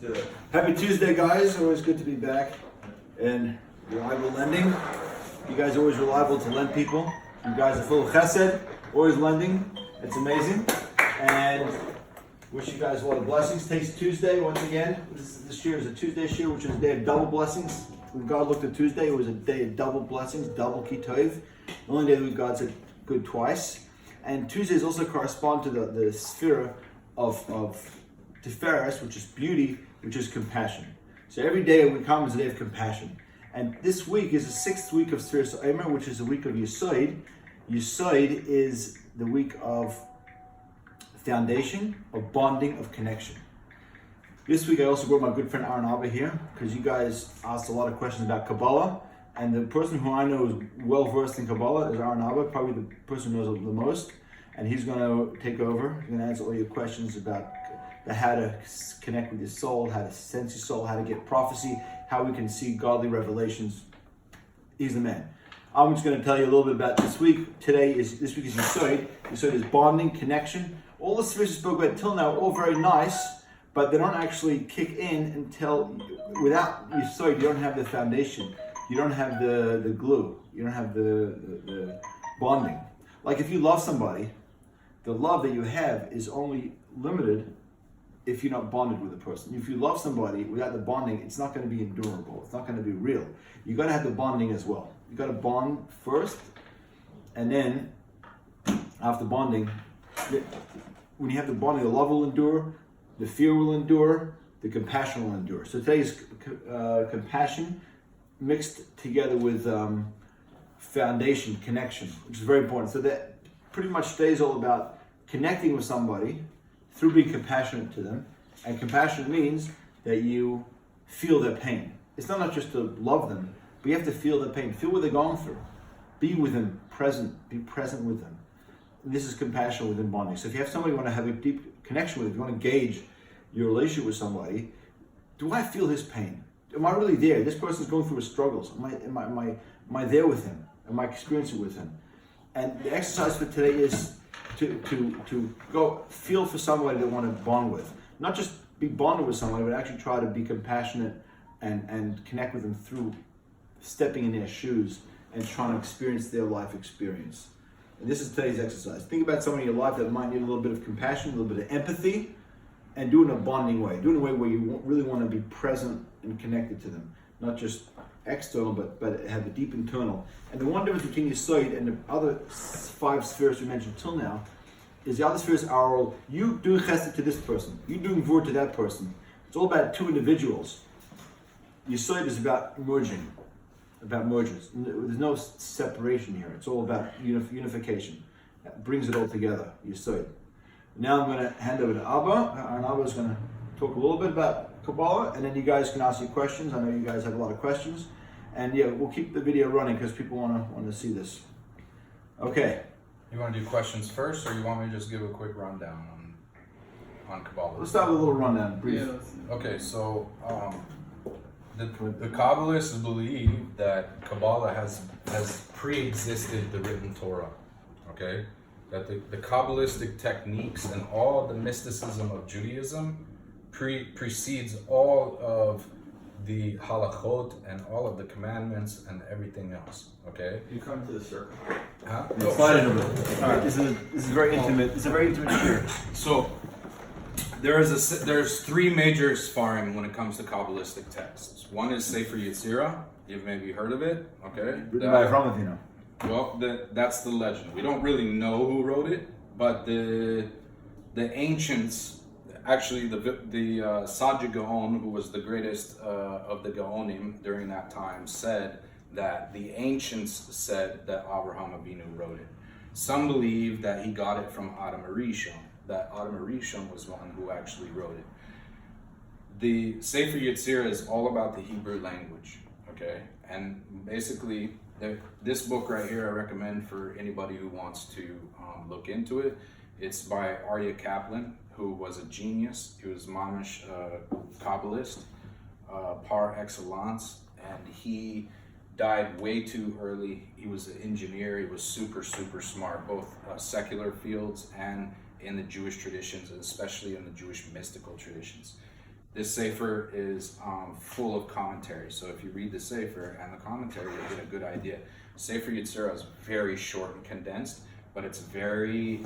do it. Happy Tuesday, guys. Always good to be back. And reliable lending. You guys are always reliable to lend people. You guys are full of chesed, always lending. It's amazing. And wish you guys a lot of blessings. Today's Tuesday, once again. This year is a Tuesday shiur, which is a day of double blessings. When God looked at Tuesday, it was a day of double blessings, double kitov. The only day that God said good twice. And Tuesdays also correspond to the sphere of Tiferes, which is beauty, which is compassion. So every day we come is a day of compassion. And this week is the sixth week of Sfiras Omer, which is the week of Yesod. Yesod is the week of foundation, of bonding, of connection. This week I also brought my good friend Aron Aba here, because you guys asked a lot of questions about Kabbalah. And the person who I know is well versed in Kabbalah is Aron Aba, probably the person who knows the most. And he's going to take over. He's going to answer all your questions about how to connect with your soul, how to sense your soul, how to get prophecy, how we can see godly revelations. He's the man. I'm just going to tell you a little bit about this week. This week is Yesod. Yesod is bonding, connection. All the spheres we spoke about till now are all very nice, but they don't actually kick in until, without Yesod, you don't have the foundation. You don't have the glue. You don't have the bonding. Like if you love somebody, the love that you have is only limited if you're not bonded with a person. If you love somebody without the bonding, it's not going to be endurable. It's not going to be real. You got to have the bonding as well. You got to bond first, and then after bonding, when you have the bonding, the love will endure, the fear will endure, the compassion will endure. So today's compassion mixed together with foundation, connection, which is very important. So that pretty much today is all about connecting with somebody through being compassionate to them. And compassion means that you feel their pain. It's not just to love them, but you have to feel their pain, feel what they're going through. Be with them, be present with them. And this is compassion within bonding. So if you have somebody you want to have a deep connection with, if you want to gauge your relationship with somebody, do I feel his pain? Am I really there? This person's going through his struggles. Am I there with him? Am I experiencing it with him? And the exercise for today is to go feel for somebody that want to bond with. Not just be bonded with somebody, but actually try to be compassionate and connect with them through stepping in their shoes and trying to experience their life experience. And this is today's exercise. Think about someone in your life that might need a little bit of compassion, a little bit of empathy, and do it in a bonding way. Do it in a way where you really want to be present and connected to them. Not just external, but have a deep internal. And the one difference between Yesod and the other 5 spheres we mentioned till now is the other spheres are all you doing chesed to this person, you doing vur to that person. It's all about two individuals. Yesod is about merging, about mergers. There's no separation here. It's all about unification. That brings it all together, Yesod. Now I'm going to hand over to Abba, and Abba is going to talk a little bit about Kabbalah, and then you guys can ask your questions. I know you guys have a lot of questions. And yeah, we'll keep the video running because people want to see this. Okay. You want to do questions first, or you want me to just give a quick rundown on Kabbalah? Let's start with a little rundown, brief. Yeah, okay, so the Kabbalists believe that Kabbalah has pre-existed the written Torah. Okay, that the Kabbalistic techniques and all the mysticism of Judaism precedes all of the halachot and all of the commandments and everything else. Okay. You come to the circle. Huh? Yeah, slide in a bit. All right, this is very intimate. It's a very intimate shiur. So there's 3 major sfarim when it comes to Kabbalistic texts. One is Sefer Yetzirah. You've maybe heard of it. Okay. Written by Avraham Avinu. Well, that's the legend. We don't really know who wrote it, but the ancients. Actually, the Saadia Gaon, who was the greatest of the Gaonim during that time, said that the ancients said that Avraham Avinu wrote it. Some believe that he got it from Adam Arishon, that Adam Arishon was one who actually wrote it. The Sefer Yetzirah is all about the Hebrew language, okay? And basically, this book right here I recommend for anybody who wants to look into it. It's by Aryeh Kaplan, who was a genius. He was mamish Kabbalist par excellence, and he died way too early. He was an engineer. He was super smart, both secular fields and in the Jewish traditions, and especially in the Jewish mystical traditions. This sefer is full of commentary. So if you read the sefer and the commentary, you'll get a good idea. Sefer Yetzirah is very short and condensed, but it's very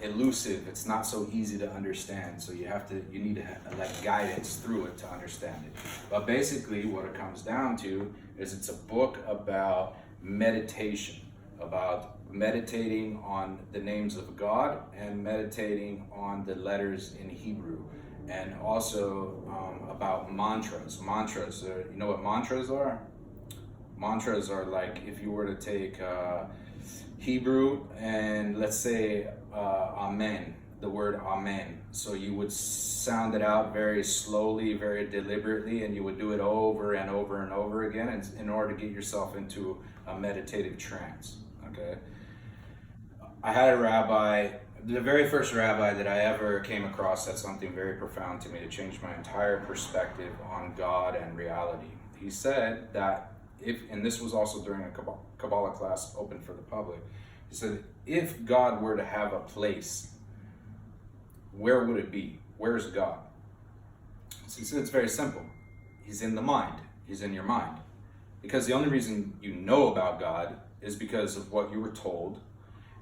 elusive. It's not so easy to understand. So you need to have like guidance through it to understand it. But basically, what it comes down to is it's a book about meditation, about meditating on the names of God and meditating on the letters in Hebrew, and also about mantras. Mantras, you know what mantras are? Mantras are like if you were to take Hebrew and let's say Amen, the word Amen. So you would sound it out very slowly, very deliberately, and you would do it over and over and over again in order to get yourself into a meditative trance. Okay. I had a rabbi, the very first rabbi that I ever came across said something very profound to me to change my entire perspective on God and reality. He said that and this was also during a Kabbalah class open for the public, he said, if God were to have a place, where would it be? Where's God? So he said it's very simple. He's in the mind. He's in your mind. Because the only reason you know about God is because of what you were told.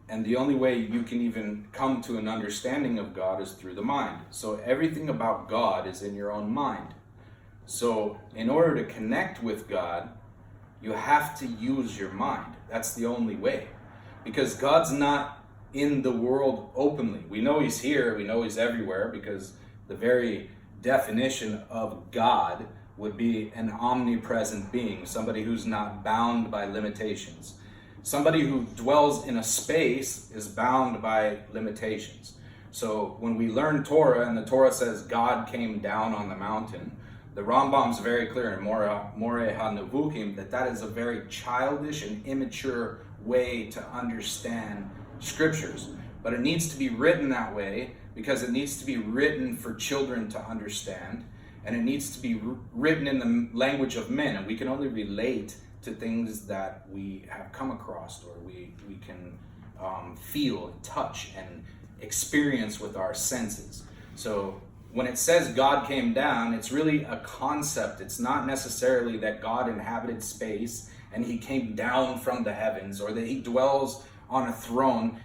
And the only way you can even come to an understanding of God is through the mind. So everything about God is in your own mind. So in order to connect with God, you have to use your mind. That's the only way. Because God's not in the world openly. We know he's here, we know he's everywhere, because the very definition of God would be an omnipresent being, somebody who's not bound by limitations. Somebody who dwells in a space is bound by limitations. So when we learn Torah, and the Torah says God came down on the mountain, the Rambam's very clear in Moreh HaNevukim that is a very childish and immature way to understand scriptures. But it needs to be written that way because it needs to be written for children to understand, and it needs to be written in the language of men, and we can only relate to things that we have come across or we can feel and touch and experience with our senses. So when it says God came down, it's really a concept. It's not necessarily that God inhabited space and he came down from the heavens, or that he dwells on a throne.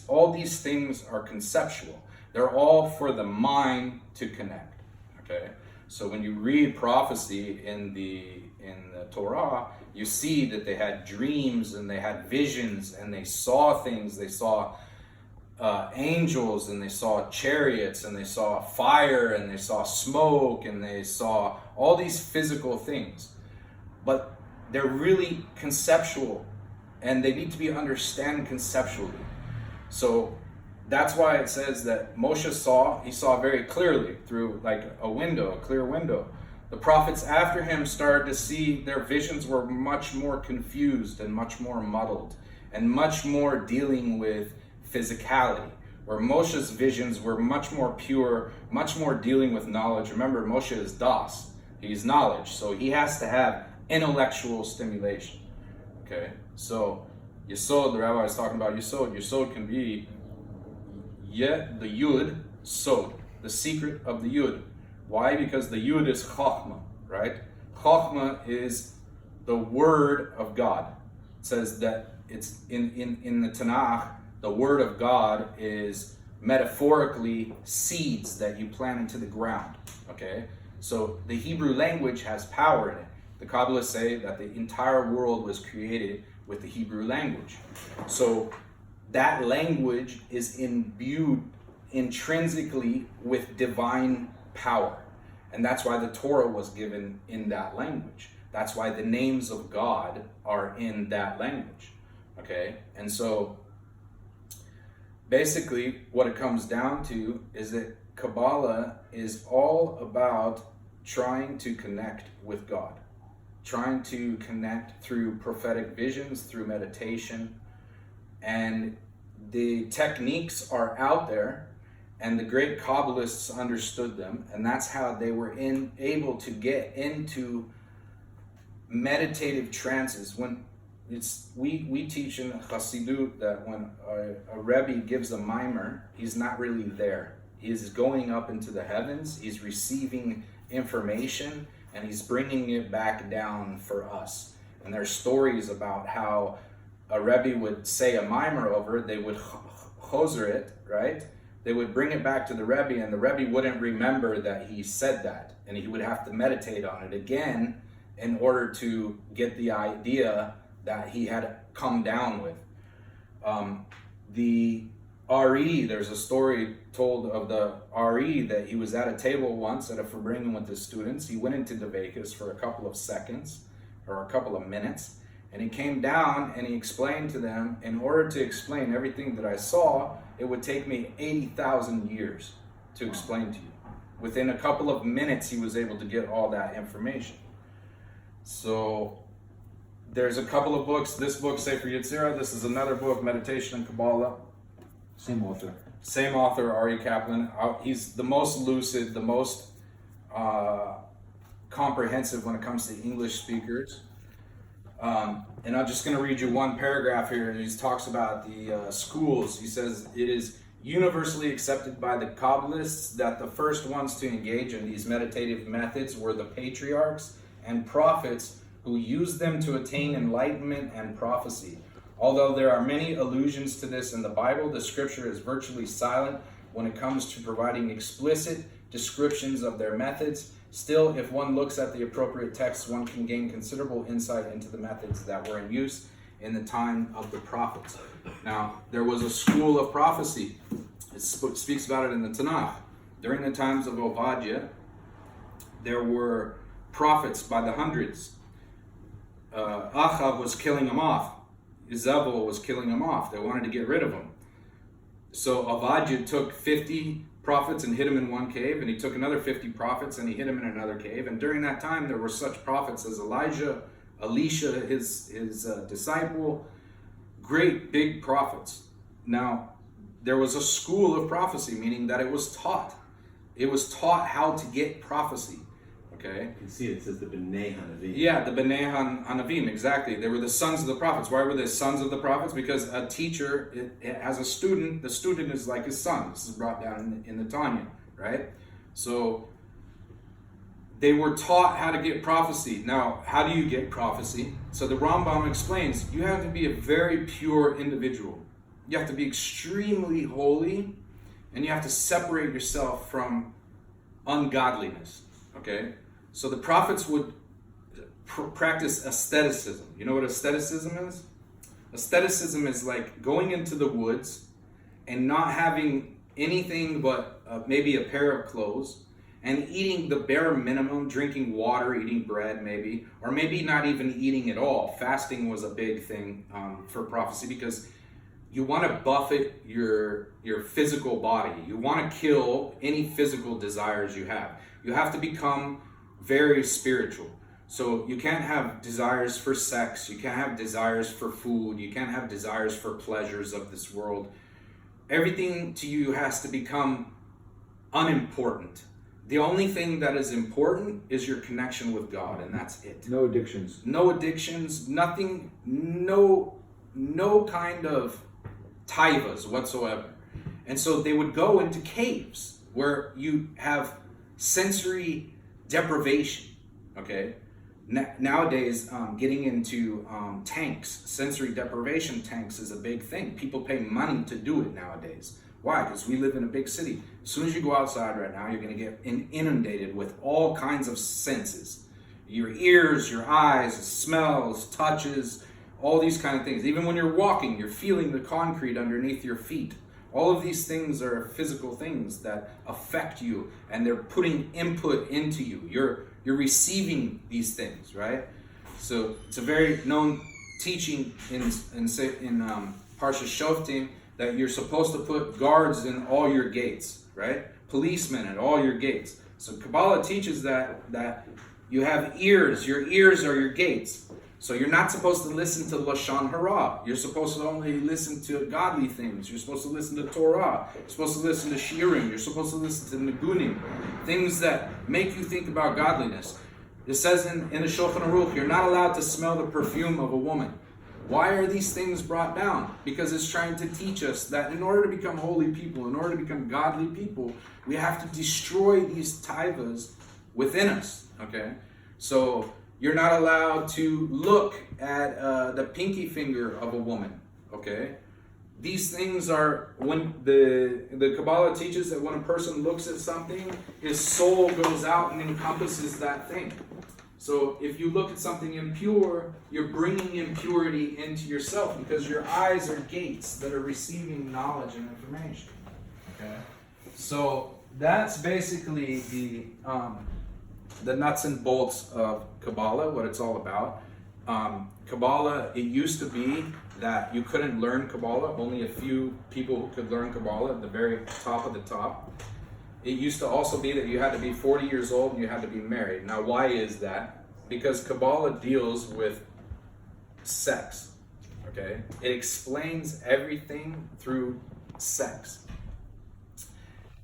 All these things are conceptual. They're all for the mind to connect. Okay? So when you read prophecy in the Torah, you see that they had dreams and they had visions and they saw things. They saw angels, and they saw chariots, and they saw fire, and they saw smoke, and they saw all these physical things. But they're really conceptual, and they need to be understood conceptually. So that's why it says that Moshe saw very clearly through like a clear window. The prophets after him started to see their visions were much more confused and much more muddled and much more dealing with physicality, where Moshe's visions were much more pure, much more dealing with knowledge. Remember, Moshe is Das, he's knowledge, so he has to have intellectual stimulation. Okay, so Yesod, the rabbi is talking about Yesod. Yesod can be the Yud, Sod, the secret of the Yud. Why? Because the Yud is Chochmah, right? Chochmah is the word of God. It says that it's in the Tanakh, the word of God is metaphorically seeds that you plant into the ground, okay? So the Hebrew language has power in it. The Kabbalists say that the entire world was created with the Hebrew language. So that language is imbued intrinsically with divine power. And that's why the Torah was given in that language. That's why the names of God are in that language. Okay? And so basically what it comes down to is that Kabbalah is all about trying to connect with God. Trying to connect through prophetic visions, through meditation. And the techniques are out there, and the great Kabbalists understood them, and that's how they were able to get into meditative trances. When we teach in Chassidut that when a Rebbe gives a mimer, he's not really there. is going up into the heavens. He's receiving information and he's bringing it back down for us. And there's stories about how a Rebbe would say a mimer over it, they would choser it, right? They would bring it back to the Rebbe, and the Rebbe wouldn't remember that he said that, and he would have to meditate on it again in order to get the idea that he had come down with. The RE, there's a story told of the RE that he was at a table once at a freind with his students. He went into the Vekas for a couple of seconds or a couple of minutes, and he came down and he explained to them, in order to explain everything that I saw, it would take me 80,000 years to explain to you. Within a couple of minutes, he was able to get all that information. So there's a couple of books. This book, Sefer Yetzirah. This is another book, Meditation and Kabbalah. Same author. Same author, Ari Kaplan. He's the most lucid, the most comprehensive when it comes to English speakers. And I'm just going to read you one paragraph here. He talks about the schools. He says, it is universally accepted by the Kabbalists that the first ones to engage in these meditative methods were the patriarchs and prophets who used them to attain enlightenment and prophecy. Although there are many allusions to this in the Bible, the scripture is virtually silent when it comes to providing explicit descriptions of their methods. Still, if one looks at the appropriate texts, one can gain considerable insight into the methods that were in use in the time of the prophets. Now, there was a school of prophecy. It speaks about it in the Tanakh. During the times of Obadiah, there were prophets by the hundreds. Achav was killing them off. Jezebel was killing them off. They wanted to get rid of them. So Obadiah took 50 prophets and hid them in one cave, and he took another 50 prophets and he hid them in another cave. And during that time, there were such prophets as Elijah, Elisha, his disciple, great big prophets. Now, there was a school of prophecy, meaning that it was taught. It was taught how to get prophecy. Okay. You can see it says the B'nai Hanavim. Yeah, the B'nai Hanavim, exactly. They were the sons of the prophets. Why were they sons of the prophets? Because a teacher, it has a student. The student is like his son. This is brought down in the Tanya, right? So they were taught how to get prophecy. Now, how do you get prophecy? So the Rambam explains, you have to be a very pure individual. You have to be extremely holy, and you have to separate yourself from ungodliness, okay? So the prophets would practice asceticism. You know what asceticism is? Asceticism is like going into the woods and not having anything but maybe a pair of clothes, and eating the bare minimum, drinking water, eating bread maybe, or maybe not even eating at all. Fasting was a big thing for prophecy, because you want to buffet your physical body. You want to kill any physical desires you have. You have to become very spiritual. So you can't have desires for sex. You can't have desires for food. You can't have desires for pleasures of this world. Everything to you has to become unimportant. The only thing that is important is your connection with God, and that's it. No addictions. No addictions, nothing, no kind of taivas whatsoever. And so they would go into caves where you have sensory deprivation, okay? Nowadays, getting into tanks, sensory deprivation tanks is a big thing. People pay money to do it nowadays. Why? Because we live in a big city. As soon as you go outside right now, you're going to get inundated with all kinds of senses. Your ears, your eyes, smells, touches, all these kind of things. Even when you're walking, you're feeling the concrete underneath your feet. All of these things are physical things that affect you, and they're putting input into you. You're receiving these things, right? So it's a very known teaching in Parsha Shoftim that you're supposed to put guards in all your gates, right? Policemen at all your gates. So Kabbalah teaches that you have ears. Your ears are your gates. So you're not supposed to listen to Lashon Hara. You're supposed to only listen to godly things. You're supposed to listen to Torah. You're supposed to listen to shiurim. You're supposed to listen to nigunim. Things that make you think about godliness. It says in the Shulchan Aruch, you're not allowed to smell the perfume of a woman. Why are these things brought down? Because it's trying to teach us that in order to become holy people, in order to become godly people, we have to destroy these taivas within us, okay? So you're not allowed to look at the pinky finger of a woman, okay? These things are, when the Kabbalah teaches that when a person looks at something, his soul goes out and encompasses that thing. So if you look at something impure, you're bringing impurity into yourself because your eyes are gates that are receiving knowledge and information. Okay, so that's basically the nuts and bolts of Kabbalah, what it's all about. Kabbalah, it used to be that you couldn't learn Kabbalah. Only a few people could learn Kabbalah at the very top of the top. It used to also be that you had to be 40 years old and you had to be married. Now, why is that? Because Kabbalah deals with sex, okay? It explains everything through sex.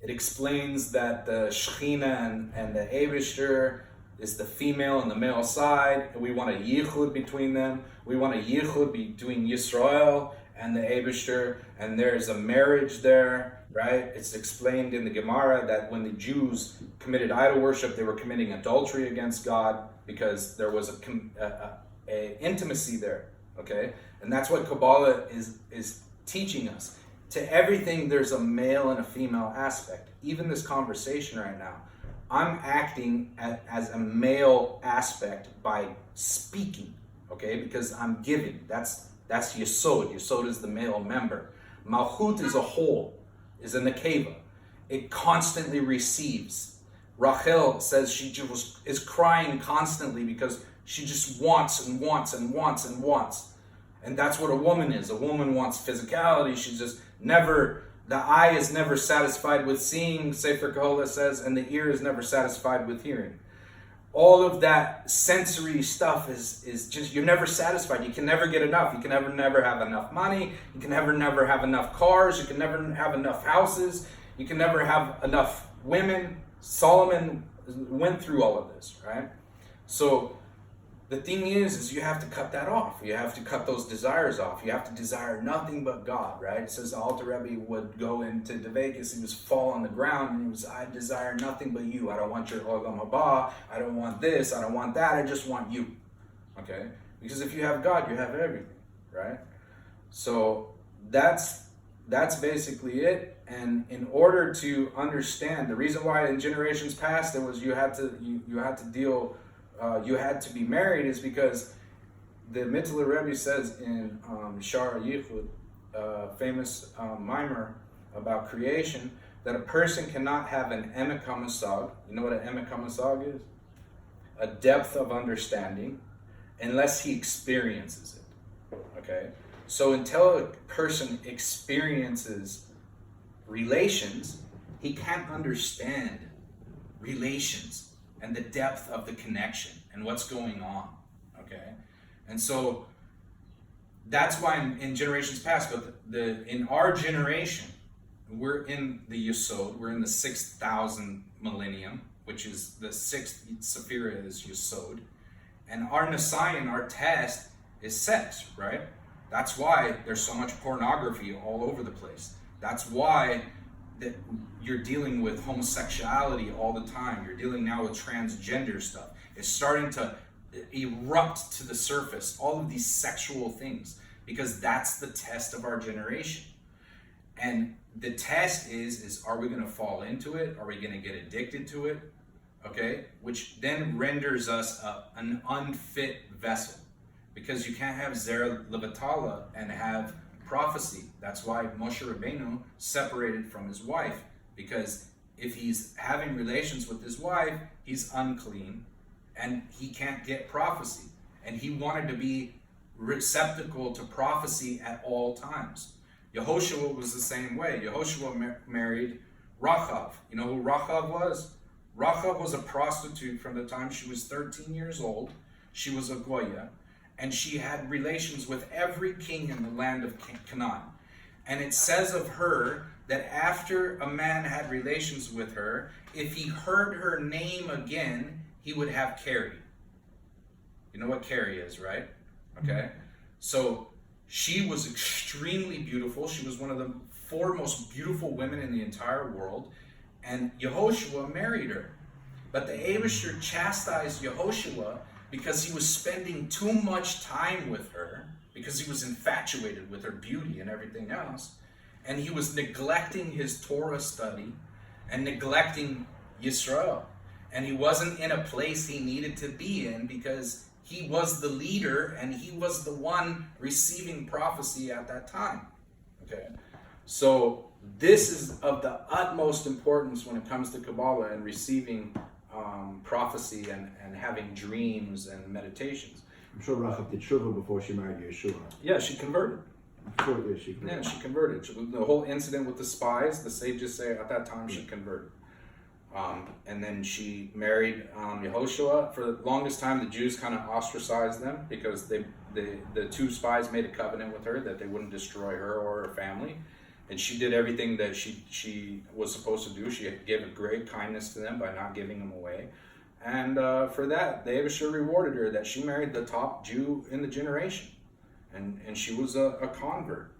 It explains that the Shekhinah and the Eibishter is the female and the male side, and we want a yichud between them. We want a yichud between Yisrael and the Eibishter, and there's a marriage there, right? It's explained in the Gemara that when the Jews committed idol worship, they were committing adultery against God because there was a intimacy there, okay? And that's what Kabbalah is teaching us. To everything, there's a male and a female aspect. Even this conversation right now, I'm acting as a male aspect by speaking, okay? Because I'm giving. That's Yesod. Yesod is the male member. Malchut is a whole, is a nekeva. It constantly receives. Rachel says she is crying constantly because she just wants and wants and wants and wants. And that's what a woman is. A woman wants physicality. She's just never, the eye is never satisfied with seeing, Sefer Kabbalah says, and the ear is never satisfied with hearing. All of that sensory stuff is just, you're never satisfied. You can never get enough. You can never have enough money. You can never have enough cars. You can never have enough houses. You can never have enough women. Solomon went through all of this, right? So the thing is you have to cut that off. You have to cut those desires off. You have to desire nothing but God, right? It says the Alter Rebbe would go into the Vegas, he was fall on the ground, and he was, I desire nothing but you. I don't want your Olam Haba. I don't want this. I don't want that. I just want you, okay? Because if you have God, you have everything, right? So that's basically it. And in order to understand, the reason why in generations past it was you had to be married is because the Mittler Rebbe says in Shar Yichud, famous mimer about creation, that a person cannot have an emek hamasag. You know what an emek hamasag is? A depth of understanding, unless he experiences it. Okay? So until a person experiences relations, he can't understand relations and the depth of the connection and what's going on, okay? And so that's why in generations past, but in our generation, we're in the Yesod, we're in the 6,000 millennium, which is the 6th Sephira is Yesod, and our Nisayan, our test, is sex, right? That's why there's so much pornography all over the place. That's why that you're dealing with homosexuality all the time. You're dealing now with transgender stuff. It's starting to erupt to the surface, all of these sexual things, because that's the test of our generation. And the test is are we going to fall into it? Are we going to get addicted to it? Okay? Which then renders us an unfit vessel. Because you can't have Zerah Levatala and have prophecy. That's why Moshe Rabbeinu separated from his wife, because if he's having relations with his wife, he's unclean and he can't get prophecy. And he wanted to be receptacle to prophecy at all times. Yehoshua was the same way. Yehoshua married Rachav. You know who Rachav was? Rachav was a prostitute from the time she was 13 years old. She was a Goya. And she had relations with every king in the land of Canaan. And it says of her that after a man had relations with her, if he heard her name again, he would have carry. You know what carry is, right? Okay? So she was extremely beautiful. She was one of the 4 most beautiful women in the entire world. And Yehoshua married her. But the Abishur chastised Yehoshua because he was spending too much time with her, because he was infatuated with her beauty and everything else. And he was neglecting his Torah study and neglecting Yisrael. And he wasn't in a place he needed to be in because he was the leader and he was the one receiving prophecy at that time. Okay, so this is of the utmost importance when it comes to Kabbalah and receiving prophecy and having dreams and meditations. I'm sure Rachel did tshuva before she married Yeshua. Yeah, she converted. I'm sure she Yeah, she converted. The whole incident with the spies, the sages say at that time she converted. And then she married Yehoshua. For the longest time, the Jews kind of ostracized them because the 2 spies made a covenant with her that they wouldn't destroy her or her family. And she did everything that she was supposed to do. She gave a great kindness to them by not giving them away. And for that, the Abishur rewarded her that she married the top Jew in the generation. And she was a convert.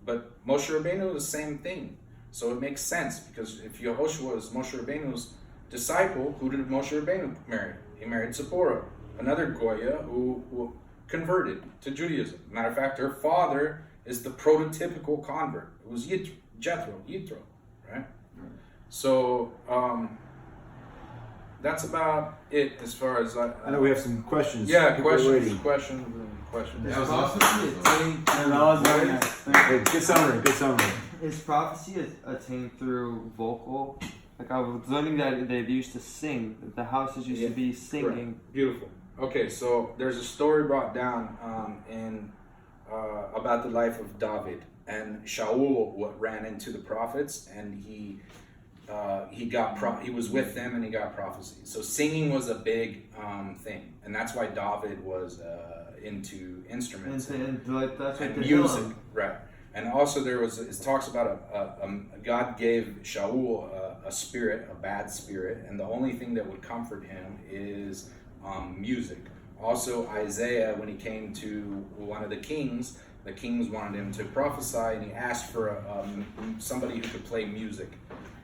But Moshe Rabbeinu, the same thing. So it makes sense, because if Yehoshua is Moshe Rabbeinu's disciple, who did Moshe Rabbeinu marry? He married Zipporah, another Goya who converted to Judaism. Matter of fact, her father is the prototypical convert. It was Yitro, right? So that's about it as far as I know we have some questions. Yeah, People are waiting. questions. That was awesome. And that was very nice. Hey, good summary. Is prophecy attained through vocal? Like I was learning that they used to sing. The houses used to be singing. Correct. Beautiful. Okay, so there's a story brought down about the life of David, and Shaul ran into the prophets, and he was with them and he got prophecy. So singing was a big thing, and that's why David was into instruments And like that's what and they music, do. right? And also it talks about God gave Shaul a spirit, a bad spirit, and the only thing that would comfort him is music. Also, Isaiah, when he came to one of the kings wanted him to prophesy, and he asked for somebody who could play music,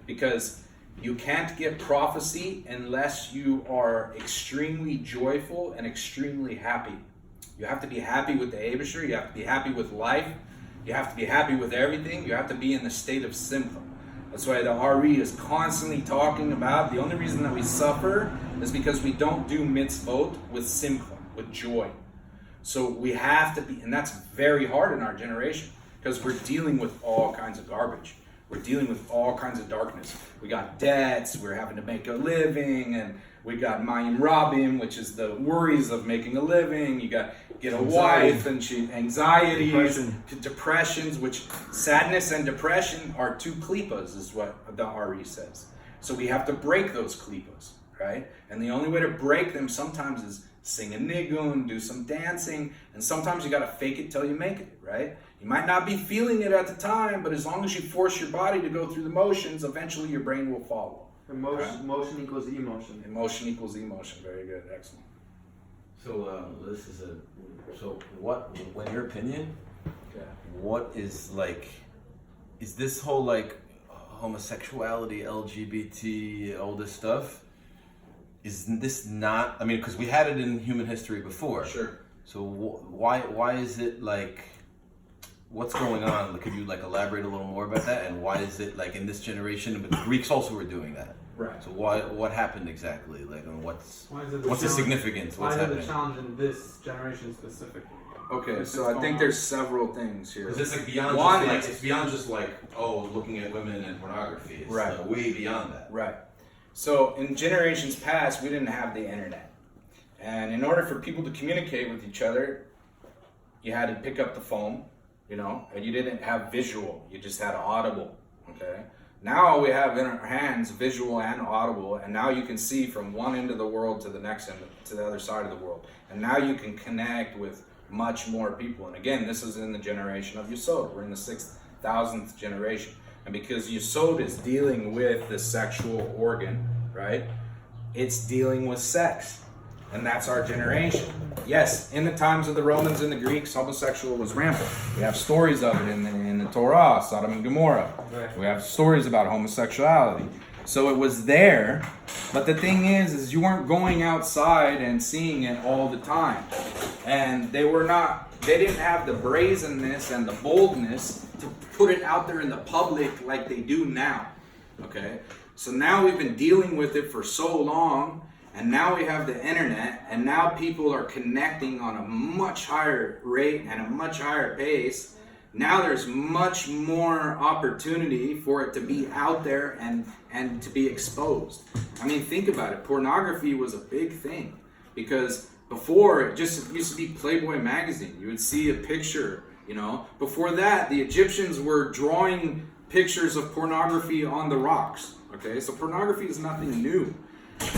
because you can't get prophecy unless you are extremely joyful and extremely happy. You have to be happy with the Abishur, you have to be happy with life, you have to be happy with everything, you have to be in the state of simcha. That's why the Ari is constantly talking about the only reason that we suffer is because we don't do mitzvot with simcha, with joy. So we have to be, and that's very hard in our generation because we're dealing with all kinds of garbage. We're dealing with all kinds of darkness. We got debts, we're having to make a living, and we got mayim rabim, which is the worries of making a living. You got get a wife, and anxieties, depressions, which sadness and depression are 2 klippas, is what the Ari says. So we have to break those klippas, right? And the only way to break them sometimes is sing a nigun, do some dancing, and sometimes you got to fake it till you make it, right? You might not be feeling it at the time, but as long as you force your body to go through the motions, eventually your brain will follow. Motion equals emotion. Emotion equals emotion. Very good. Excellent. So this is what, in your opinion, what is is this whole homosexuality, LGBT, all this stuff, is this not, I mean, because we had it in human history before. Sure. So why is it what's going on? Could you elaborate a little more about that? And why is it in this generation? But the Greeks also were doing that. Right. So what happened exactly? And what's the challenge? significance? What's Why is it happening? the challenge in this generation specifically? Okay, so I think there's several things here. Because it's beyond One it's beyond just looking at women and pornography. It's Right. Way beyond that. Right. So in generations past, we didn't have the internet. And in order for people to communicate with each other, you had to pick up the phone, and you didn't have visual, you just had audible, okay? Now we have in our hands visual and audible, and now you can see from one end of the world to the next end, to the other side of the world. And now you can connect with much more people. And again, this is in the generation of Yesod. We're in the 6,000th generation. And because Yesod is dealing with the sexual organ, right? It's dealing with sex. And that's our generation. Yes, in the times of the Romans and the Greeks, homosexual was rampant. We have stories of it in the Torah, Sodom and Gomorrah. Right. We have stories about homosexuality. So it was there, but the thing is you weren't going outside and seeing it all the time. And they didn't have the brazenness and the boldness to put it out there in the public like they do now. Okay? So now we've been dealing with it for so long, and now we have the internet, and now people are connecting on a much higher rate and a much higher pace. Now there's much more opportunity for it to be out there and to be exposed. I mean, think about it. Pornography was a big thing because before it just used to be Playboy magazine. You would see a picture, you know. Before that, the Egyptians were drawing pictures of pornography on the rocks. Okay, so pornography is nothing new.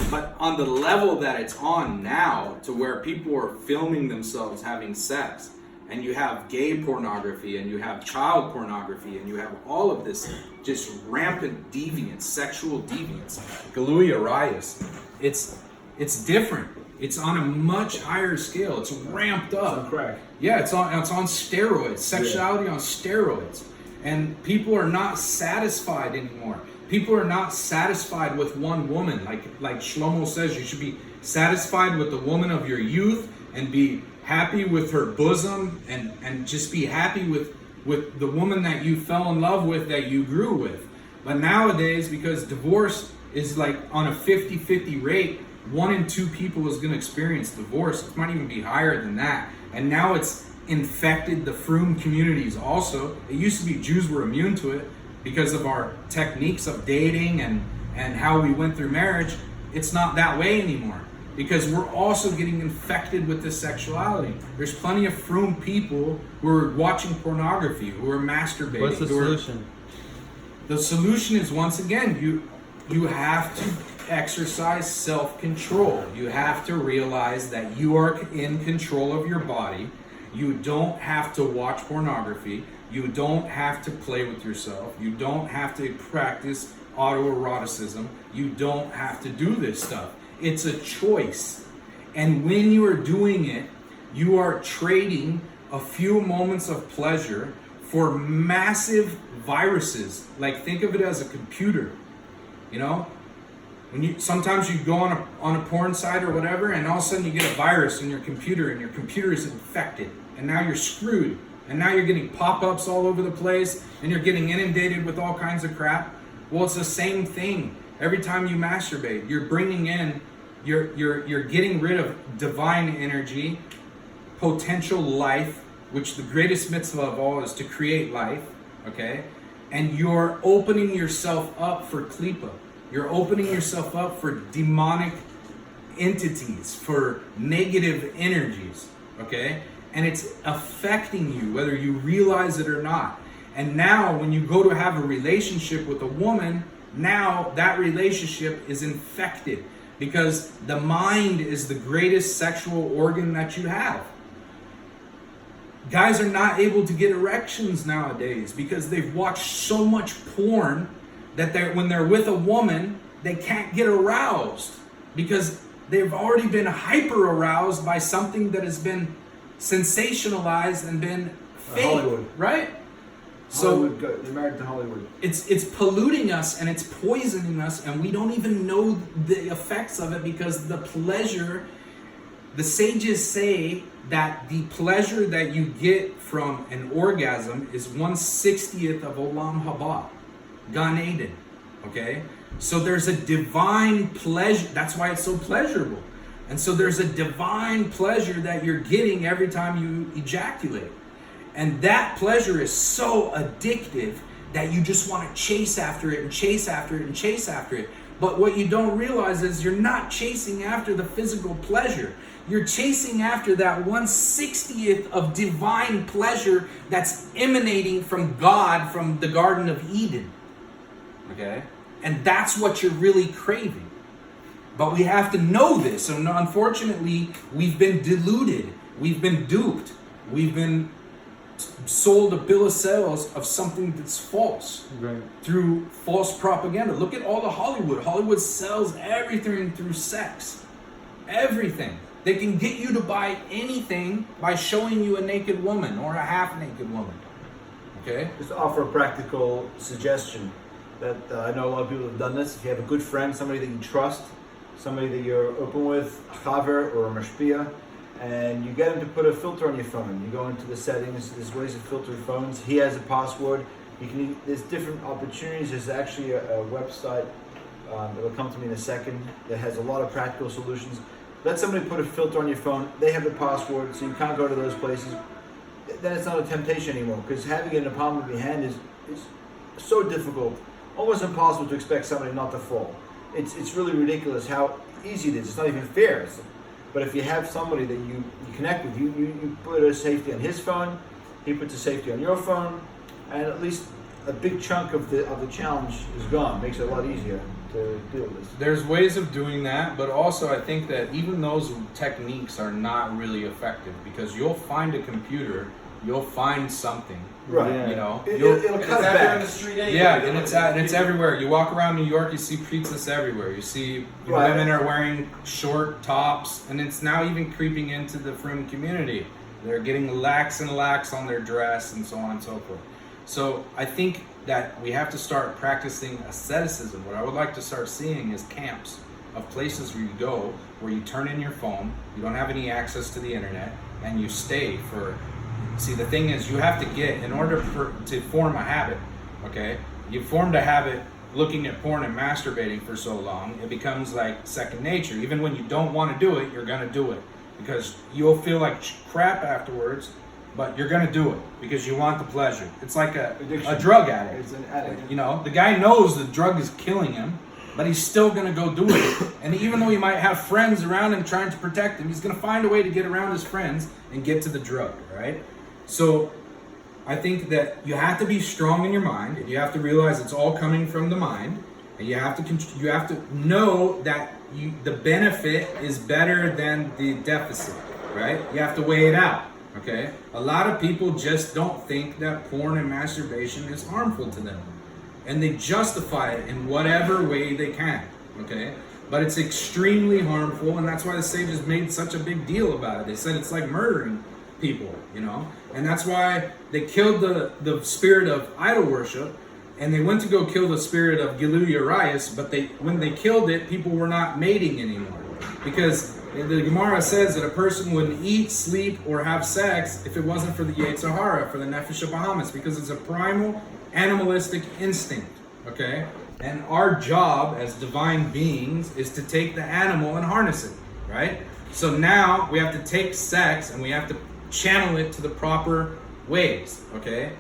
But on the level that it's on now, to where people are filming themselves having sex, and you have gay pornography, and you have child pornography, and you have all of this just rampant deviance, sexual deviance, galui arias. It's different. It's on a much higher scale. It's ramped up. It's on crack. Yeah, it's on steroids. Sexuality on steroids, and people are not satisfied anymore. People are not satisfied with one woman. Like Shlomo says, you should be satisfied with the woman of your youth and be happy with her bosom and just be happy with the woman that you fell in love with, that you grew with. But nowadays, because divorce is like on a 50-50 rate, 1 in 2 people is going to experience divorce. It might even be higher than that. And now it's infected the freind communities also. It used to be Jews were immune to it because of our techniques of dating and how we went through marriage. It's not that way anymore because we're also getting infected with this sexuality. There's plenty of freind people who are watching pornography, who are masturbating. What's the solution? The solution is, once again, you have to exercise self-control. You have to realize that you are in control of your body. You don't have to watch pornography. You don't have to play with yourself. You don't have to practice autoeroticism. You don't have to do this stuff. It's a choice. And when you are doing it, you are trading a few moments of pleasure for massive viruses. Like, think of it as a computer. You know? Sometimes you go on a porn site or whatever, and all of a sudden you get a virus in your computer, and your computer is infected. And now you're screwed. And now you're getting pop-ups all over the place, and you're getting inundated with all kinds of crap. Well, it's the same thing. Every time you masturbate, you're bringing in, you're getting rid of divine energy, potential life, which the greatest mitzvah of all is to create life, okay? And you're opening yourself up for klipa. You're opening yourself up for demonic entities, for negative energies, okay? And it's affecting you, whether you realize it or not. And now when you go to have a relationship with a woman, now that relationship is infected because the mind is the greatest sexual organ that you have. Guys are not able to get erections nowadays because they've watched so much porn that when they're with a woman, they can't get aroused because they've already been hyper aroused by something that has been sensationalized and been fake, Hollywood. right? So they're married to Hollywood. it's polluting us and it's poisoning us, and we don't even know the effects of it because the pleasure, the sages say that the pleasure that you get from an orgasm is 1/60th of Olam Haba, Gan Eden, okay? So there's a divine pleasure, that's why it's so pleasurable. And so there's a divine pleasure that you're getting every time you ejaculate. And that pleasure is so addictive that you just want to chase after it and chase after it and chase after it. But what you don't realize is you're not chasing after the physical pleasure. You're chasing after that 1/60th of divine pleasure that's emanating from God, from the Garden of Eden. Okay? And that's what you're really craving. But we have to know this. And unfortunately, we've been deluded. We've been duped. We've been sold a bill of sales of something that's false, Right. through false propaganda. Look at all the Hollywood. Hollywood sells everything through sex. Everything. They can get you to buy anything by showing you a naked woman or a half-naked woman. Okay? Just to offer a practical suggestion that I know a lot of people have done this. If you have a good friend, somebody that you trust, somebody that you're open with, a chaver or a mashpia, and you get him to put a filter on your phone. You go into the settings, there's ways to filter phones. He has a password. There's different opportunities. There's actually a website that will come to me in a second that has a lot of practical solutions. Let somebody put a filter on your phone. They have the password, so you can't go to those places. Then it's not a temptation anymore, because having it in the palm of your hand is so difficult, almost impossible to expect somebody not to fall. It's really ridiculous how easy it is. It's not even fair. But if you have somebody that you connect with, you put a safety on his phone, he puts a safety on your phone, and at least a big chunk of the challenge is gone. Makes it a lot easier to deal with this. There's ways of doing that, but also I think that even those techniques are not really effective, because you'll find a computer, you'll find something. Right. Yeah. You know, It'll cut it back. on the street anyway. yeah, and it's everywhere. You walk around New York, you see pizzas everywhere. You see Right. women are wearing short tops, and it's now even creeping into the freind community. They're getting lax and lax on their dress, and so on and so forth. So I think that we have to start practicing asceticism. What I would like to start seeing is camps of places where you go, where you turn in your phone, you don't have any access to the internet, and you stay for. See, the thing is, you have to get, in order to form a habit, okay? You've formed a habit looking at porn and masturbating for so long, it becomes like second nature. Even when you don't want to do it, you're going to do it. Because you'll feel like crap afterwards, but you're going to do it because you want the pleasure. It's like a drug addict. It's an addict. You know, the guy knows the drug is killing him, but he's still going to go do it. And even though he might have friends around him trying to protect him, he's going to find a way to get around his friends and get to the drug, right? So I think that you have to be strong in your mind, and you have to realize it's all coming from the mind, and you have to know that the benefit is better than the deficit, right? You have to weigh it out, okay? A lot of people just don't think that porn and masturbation is harmful to them, and they justify it in whatever way they can, okay? But it's extremely harmful, and that's why the sages made such a big deal about it. They said it's like murdering people, you know? And that's why they killed the spirit of idol worship, and they went to go kill the spirit of Gilu Urias, but when they killed it, people were not mating anymore. Because the Gemara says that a person wouldn't eat, sleep, or have sex if it wasn't for the Yetzer Hara, for the Nefesh Bahamas, because it's a primal animalistic instinct, okay? And our job as divine beings is to take the animal and harness it, right? So now we have to take sex and we have to channel it to the proper ways, okay?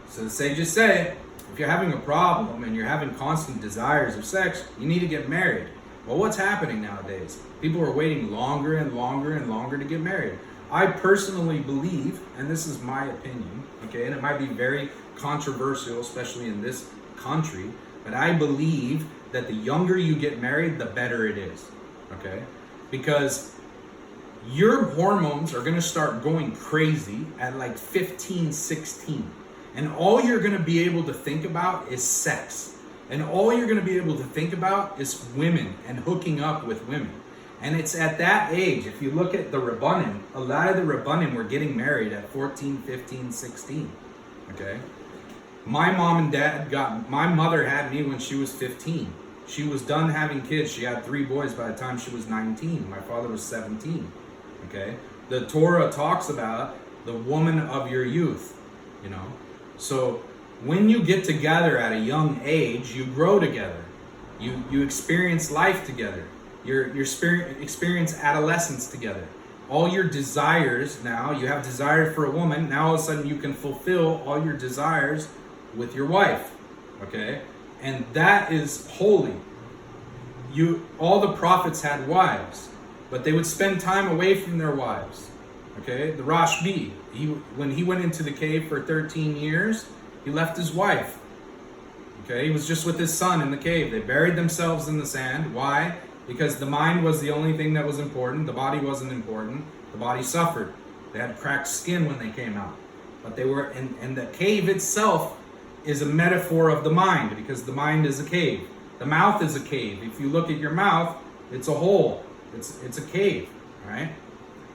So the sages say, if you're having a problem and you're having constant desires of sex, you need to get married. Well, what's happening nowadays? People are waiting longer and longer and longer to get married. I personally believe, and this is my opinion, okay, and it might be very controversial, especially in this country, but I believe that the younger you get married, the better it is, okay? Because your hormones are going to start going crazy at like 15, 16. And all you're going to be able to think about is sex. And all you're going to be able to think about is women and hooking up with women. And it's at that age, if you look at the Rabbanim, a lot of the Rabbanim were getting married at 14, 15, 16. Okay? My mother had me when she was 15. She was done having kids. She had 3 boys by the time she was 19. My father was 17. Okay? The Torah talks about the woman of your youth, you know? So when you get together at a young age, you grow together. You experience life together. You experience adolescence together. All your desires now, you have desire for a woman, now all of a sudden you can fulfill all your desires with your wife. Okay? And that is holy. All the prophets had wives, but they would spend time away from their wives. Okay, the Rashbi, when he went into the cave for 13 years, he left his wife. Okay, he was just with his son in the cave. They buried themselves in the sand. Why? Because the mind was the only thing that was important. The body wasn't important. The body suffered. They had cracked skin when they came out. But they were, and the cave itself is a metaphor of the mind, because the mind is a cave. The mouth is a cave. If you look at your mouth, it's a hole. It's a cave, right?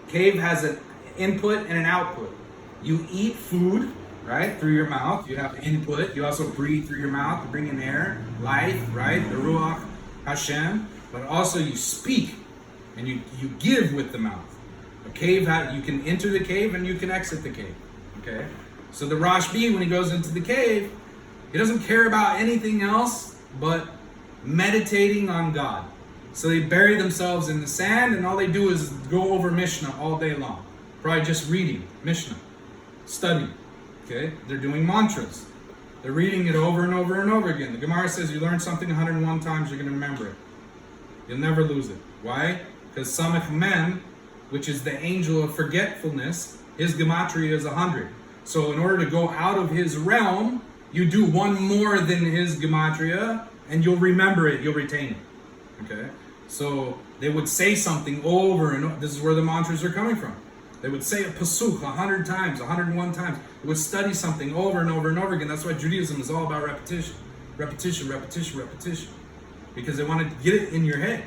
Cave has an input and an output. You eat food, right, through your mouth. You have input. You also breathe through your mouth to bring in air, life, right, the Ruach Hashem. But also you speak and you give with the mouth. A cave, you can enter the cave and you can exit the cave. Okay? So the Rashbi, when he goes into the cave, he doesn't care about anything else but meditating on God. So they bury themselves in the sand and all they do is go over Mishnah all day long. Probably just reading Mishnah, studying. Okay? They're doing mantras. They're reading it over and over and over again. The Gemara says you learn something 101 times, you're going to remember it. You'll never lose it. Why? Because Samech Mem, which is the angel of forgetfulness, his gematria is 100. So in order to go out of his realm, you do one more than his gematria, and you'll remember it, you'll retain it. Okay? So they would say something over and over. This is where the mantras are coming from. They would say a pasuk 100 times, 101 times. They would study something over and over and over again. That's why Judaism is all about repetition. Repetition, repetition, repetition. Because they want to get it in your head.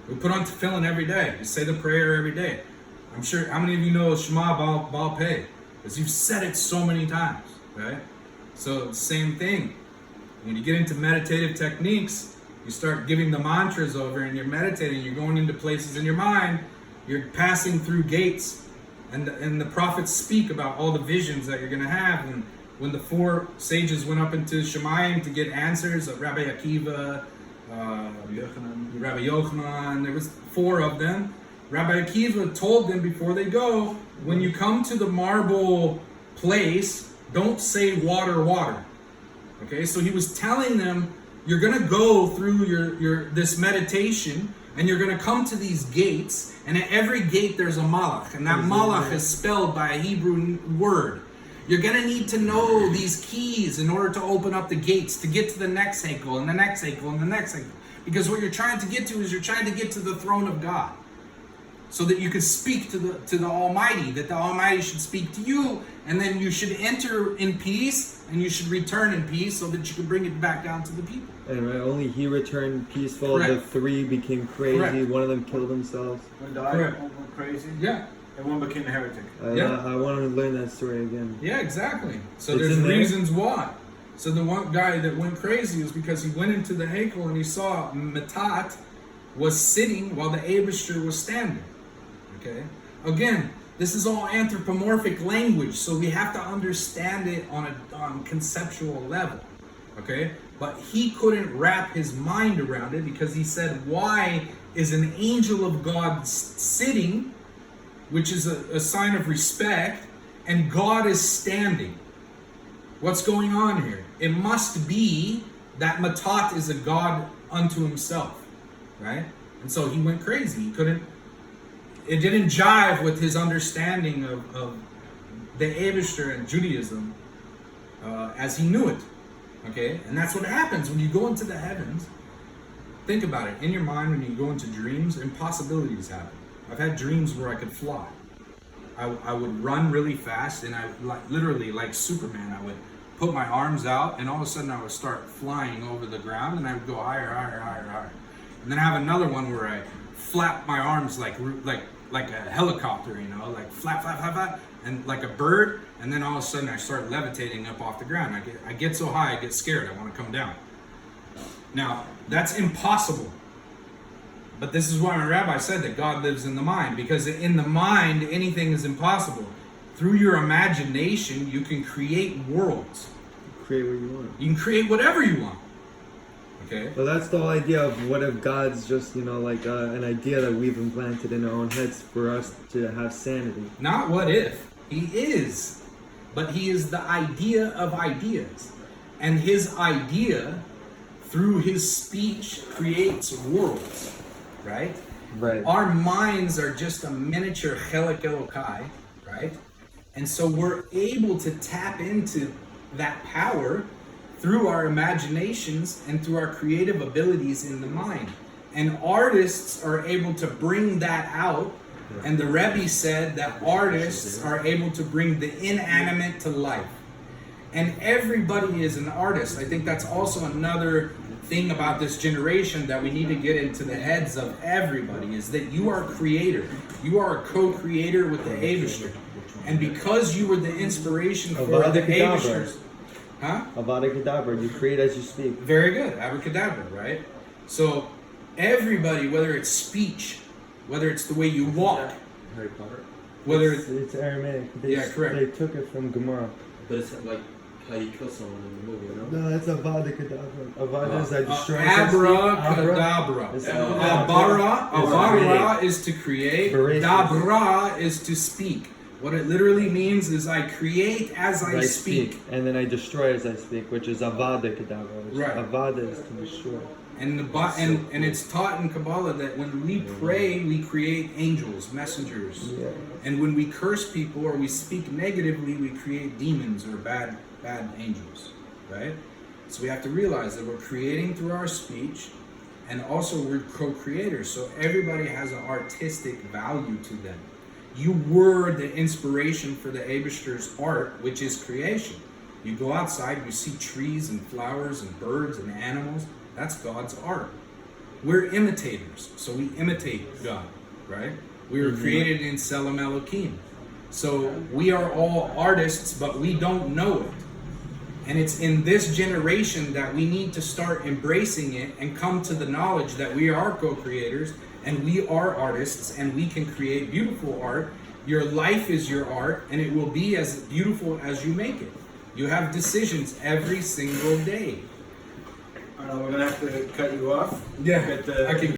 We put on tefillin every day. You say the prayer every day. I'm sure, how many of you know Shema Baal Peh? Because you've said it so many times, right? So, same thing. When you get into meditative techniques, you start giving the mantras over and you're meditating, you're going into places in your mind, you're passing through gates, and the prophets speak about all the visions that you're going to have. And when the 4 sages went up into Shemayim to get answers, Rabbi Akiva, Rabbi Yochanan, there was 4 of them. Rabbi Akiva told them before they go, when you come to the marble place, don't say water, water. Okay, so he was telling them, you're going to go through your this meditation, and you're going to come to these gates, and at every gate there's a malach, and that malach is spelled by a Hebrew word. You're going to need to know these keys in order to open up the gates, to get to the next hekel, and the next hekel, and the next hekel. Because what you're trying to get to is you're trying to get to the throne of God. So that you can speak to the Almighty, that the Almighty should speak to you, and then you should enter in peace, and you should return in peace, so that you can bring it back down to the people. And right, only he returned peaceful. Correct. The 3 became crazy. Correct. One of them killed themselves. One died, Correct. one went crazy, Yeah, and one became a heretic. I want to learn that story again. yeah, exactly. So It's there's in there? reasons why. So the one guy that went crazy is because he went into the hekel and he saw Metat was sitting while the Abishur was standing. Okay. Again, this is all anthropomorphic language, so we have to understand it on a conceptual level. Okay. But he couldn't wrap his mind around it because he said, why is an angel of God sitting, which is a sign of respect, and God is standing? What's going on here? It must be that Matat is a God unto himself, right? And so he went crazy. It didn't jive with his understanding of the Eibishter and Judaism as he knew it, okay? And that's what happens when you go into the heavens. Think about it. In your mind, when you go into dreams, impossibilities happen. I've had dreams where I could fly. I would run really fast, and literally like Superman, I would put my arms out, and all of a sudden I would start flying over the ground, and I would go higher, higher, higher, higher. And then I have another one where I flap my arms like a helicopter, you know, like flap, flap, flap, flap, and like a bird. And then all of a sudden I start levitating up off the ground. I get so high, I get scared. I want to come down. Now, that's impossible. But this is why my rabbi said that God lives in the mind, because in the mind, anything is impossible. Through your imagination, you can create worlds. Create what you want. You can create whatever you want. Okay? Well, that's the whole idea of what if God's just, like an idea that we've implanted in our own heads for us to have sanity. Not what if. He is. But he is the idea of ideas. And his idea, through his speech, creates worlds. Right? Right. Our minds are just a miniature Chelek Elokai, right? And so we're able to tap into that power through our imaginations and through our creative abilities in the mind. And artists are able to bring that out. And the Rebbe said that artists are able to bring the inanimate to life. And everybody is an artist. I think that's also another thing about this generation that we need to get into the heads of everybody is that you are a creator. You are a co-creator with the Abishter. And because you were the inspiration for Avada the Kedavra. Abishters. Huh? Avada Kedavra, you create as you speak. Very good. Abracadabra, right? So everybody, whether it's speech, whether it's the way you walk, Harry Potter. whether It's Aramaic. Yeah, correct. They took it from Gemara. But it's like how you kill someone in the movie, you know? No, it's Avada Kedavra. Avada is I destroy as I speak. Abracadabra. It's Abara is to create. Voracious. Dabra is to speak. What it literally means is I create as I speak. And then I destroy as I speak, which is Avada Kedavra. Right. Avada is to destroy. And and it's taught in Kabbalah that when we pray, we create angels, messengers. Yeah. And when we curse people or we speak negatively, we create demons or bad angels, right? So we have to realize that we're creating through our speech, and also we're co-creators. So everybody has an artistic value to them. You were the inspiration for the Abishter's art, which is creation. You go outside, you see trees and flowers and birds and animals. That's God's art. We're imitators, so we imitate God, right? We were created in Selam Elohim. So we are all artists, but we don't know it. And it's in this generation that we need to start embracing it and come to the knowledge that we are co-creators and we are artists and we can create beautiful art. Your life is your art and it will be as beautiful as you make it. You have decisions every single day. We're gonna have to cut you off. Yeah, But, I can